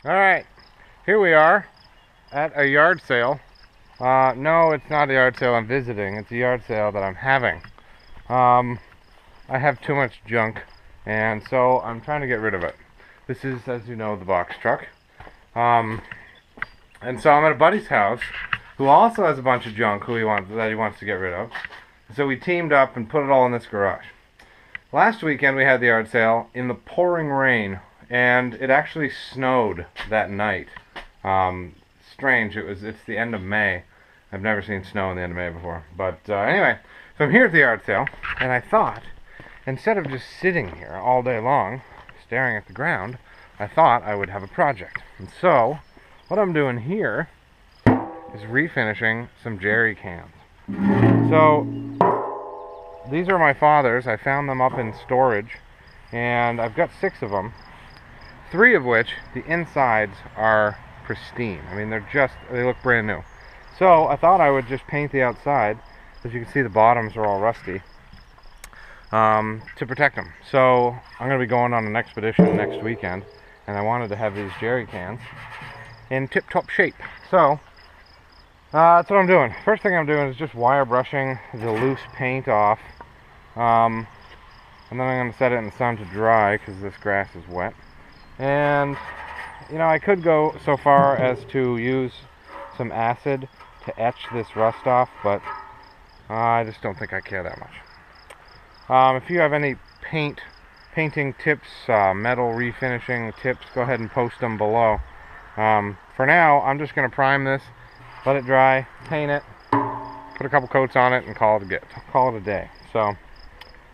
Alright, here we are at a yard sale. No, it's not a yard sale I'm visiting, it's a yard sale that I'm having. I have too much junk, and so I'm trying to get rid of it. This is, as you know, the box truck. And so I'm at a buddy's house who also has a bunch of junk that he wants to get rid of. So we teamed up and put it all in this garage. Last weekend we had the yard sale in the pouring rain, and it actually snowed that night. Strange, it's the end of May. I've never seen snow in the end of May before. But anyway, so I'm here at the yard sale, and I thought, instead of just sitting here all day long, staring at the ground, I thought I would have a project. And so, what I'm doing here is refinishing some jerry cans. So, these are my father's. I found them up in storage, and I've got 6 of them. 3 of which, the insides are pristine. I mean, they look brand new. So I thought I would just paint the outside. As you can see, the bottoms are all rusty, to protect them. So I'm going to be going on an expedition next weekend, and I wanted to have these jerry cans in tip-top shape. So that's what I'm doing. First thing I'm doing is just wire brushing the loose paint off, and then I'm going to set it in the sun to dry because this grass is wet. And you know, I could go so far as to use some acid to etch this rust off, but I just don't think I care that much. If you have any painting tips, metal refinishing tips, go ahead and post them below. For now, I'm just going to prime this, let it dry, paint it, put a couple coats on it, and call it a day. So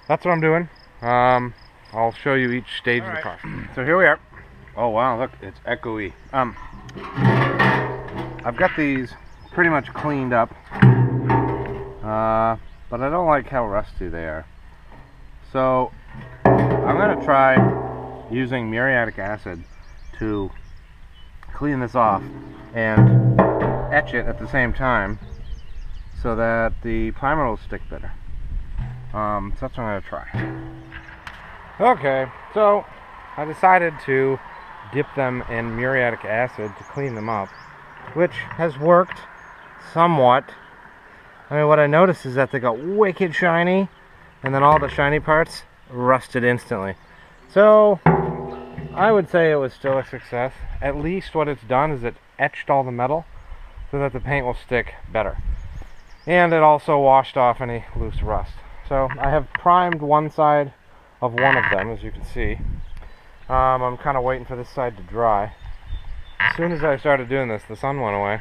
that's what I'm doing. I'll show you each stage of the process. So here we are. Oh wow, look, it's echoey. I've got these pretty much cleaned up, but I don't like how rusty they are. So I'm going to try using muriatic acid to clean this off and etch it at the same time so that the primer will stick better. So that's what I'm going to try. Okay, so I decided to dip them in muriatic acid to clean them up, which has worked somewhat. I mean, what I noticed is that they got wicked shiny, and then all the shiny parts rusted instantly. So I would say it was still a success. At least what it's done is it etched all the metal so that the paint will stick better, and it also washed off any loose rust. So I have primed one side of one of them, as you can see. I'm kind of waiting for this side to dry. As soon as I started doing this, the sun went away.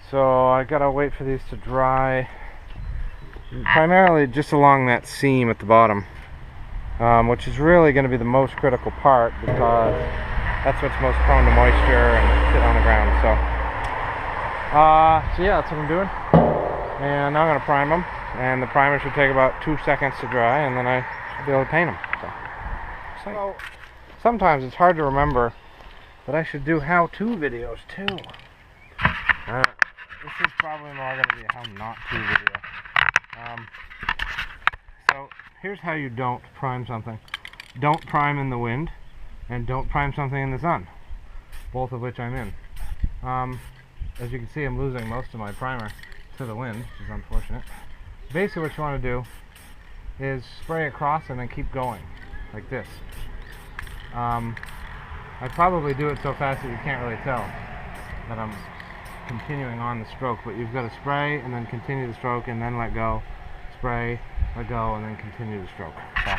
So I gotta wait for these to dry, primarily just along that seam at the bottom, which is really going to be the most critical part because that's what's most prone to moisture and sit on the ground. So yeah, that's what I'm doing. And now I'm gonna prime them, and the primer should take about 2 seconds to dry, and then I should be able to paint them. So sometimes it's hard to remember that I should do how-to videos too. This is probably more going to be a how-not-to video. So here's how you don't prime something. Don't prime in the wind, and don't prime something in the sun, both of which I'm in. As you can see, I'm losing most of my primer to the wind, which is unfortunate. Basically what you want to do is spray across and then keep going, like this. I probably do it so fast that you can't really tell that I'm continuing on the stroke, but you've got to spray and then continue the stroke and then let go, spray, let go, and then continue the stroke. So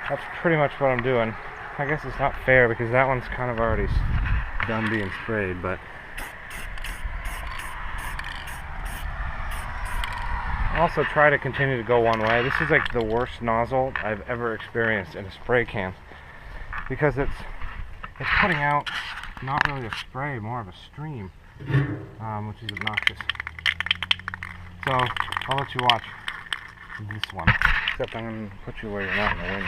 that's pretty much what I'm doing. I guess it's not fair because that one's kind of already done being sprayed, but also try to continue to go one way. This is like the worst nozzle I've ever experienced in a spray can, because it's putting out not really a spray, more of a stream, which is obnoxious. So I'll let you watch this one, except I'm going to put you where you're not in the wind.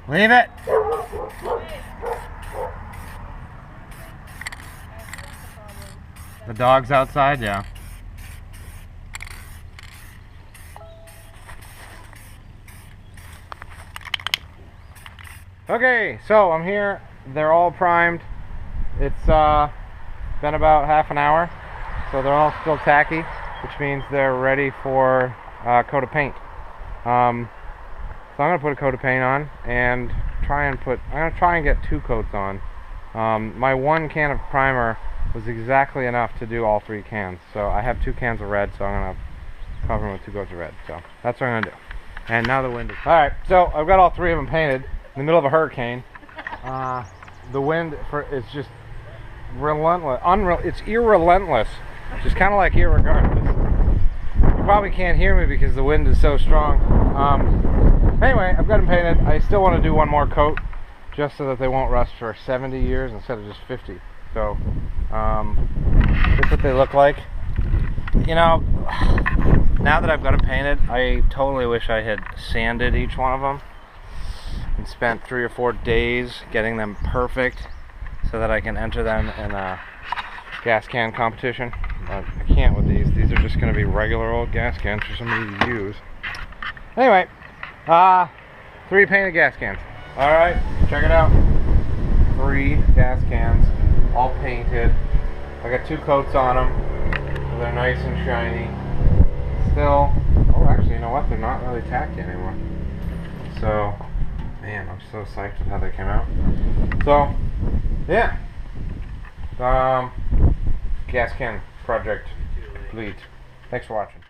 Leave it. The dog's outside, yeah. Okay, so I'm here. They're all primed. It's been about half an hour, so they're all still tacky, which means they're ready for a coat of paint. So I'm gonna put a coat of paint on and I'm gonna try and get 2 coats on. My 1 can of primer was exactly enough to do all 3 cans. So I have 2 cans of red, so I'm gonna cover them with 2 coats of red. So that's what I'm gonna do. And now the wind is. All right, so I've got all 3 of them painted in the middle of a hurricane. The wind is just relentless. It's irrelentless. Just kind of like irregardless. You probably can't hear me because the wind is so strong. Anyway, I've got them painted. I still want to do 1 more coat, just so that they won't rust for 70 years instead of just 50. So, this is what they look like. You know, now that I've got them painted, I totally wish I had sanded each one of them and spent 3 or 4 days getting them perfect so that I can enter them in a gas can competition. But I can't with these. These are just going to be regular old gas cans for somebody to use. Anyway, 3 painted gas cans. Alright, check it out. 3 gas cans, all painted. I got 2 coats on them, so they're nice and shiny. Still, oh actually, you know what? They're not really tacky anymore. So, man, I'm so psyched with how they came out. So, yeah. Gas can project complete. Thanks for watching.